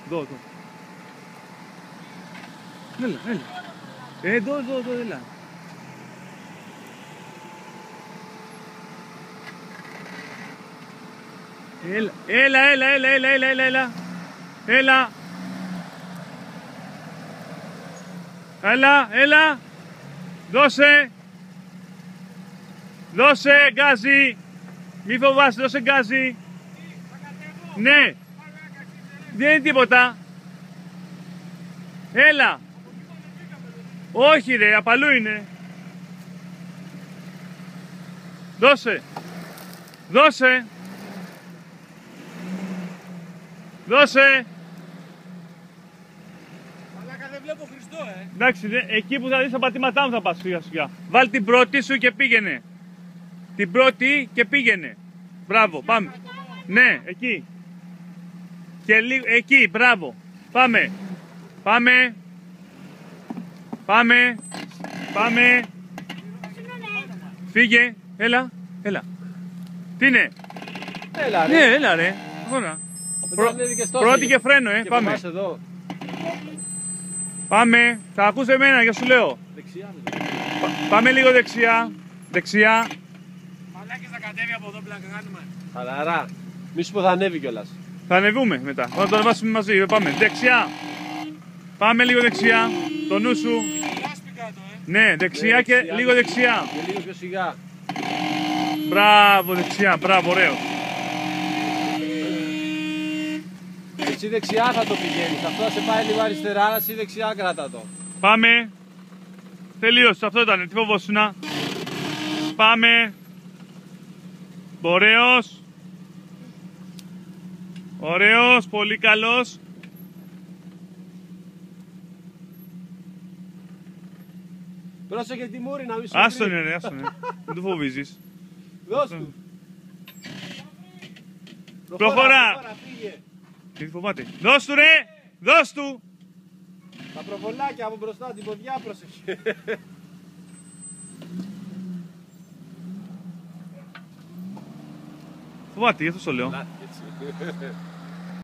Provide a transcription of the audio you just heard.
Εδώ. Έλα. Εδώ, έλα. Έλα. Δώσε γκάζι. Μη φοβάσαι, δώσε γκάζι. Ναι. Δεν είναι τίποτα. Έλα. Όχι ρε, απαλού είναι. Δώσε. Μαλάκα, δεν βλέπω Χριστό, Εντάξει, εκεί που θα δεις τα πατήματά μου θα πας σιγά. Βάλ την πρώτη σου και πήγαινε. Την πρώτη και πήγαινε. Μπράβο, πάμε. Ναι, εκεί. Και εκεί, μπράβο. Πάμε. Φύγε. Έλα. Τι είναι? Έλα ρε. Ναι, έλα ρε. Τώρα. Πρώτη και φρένο, πάμε. Πάμε. Θα ακούς εμένα και σου λέω. Δεξιά. Πάμε λίγο δεξιά. Μαλάκες θα κατέβει από εδώ πλάκα κάνουμε. Χαλαρά. Μη σου πω θα ανέβει κιόλας. Θα ανεβούμε μετά. Θα το ανεβάσουμε μαζί. Πάμε. Δεξιά. Πάμε λίγο δεξιά. Το νου σου. Ναι, δεξιά και λίγο δεξιά. Και λίγο πιο σιγά. Μπράβο, δεξιά. Μπράβο, ωραίο. Εσύ δεξιά θα το πηγαίνεις. Αυτό θα σε πάει λίγο αριστερά, αλλά εσύ δεξιά κράτα το. Πάμε. Τελείωσε. Αυτό ήταν. Τι φοβόσουνα. Πάμε. Ωραίος, πολύ καλός. Πρόσεχε τη μούρη να μην σου Άστονε ρε, δεν το φοβίζεις. Δώσ' του. Προχωρά. Τι φοβάται. Δώσ' του ρε, δώσ' του. Τα προβολάκια από μπροστά την ποδιά, πρόσεχε. Φοβάται, γι' αυτό το λέω. Έτσι.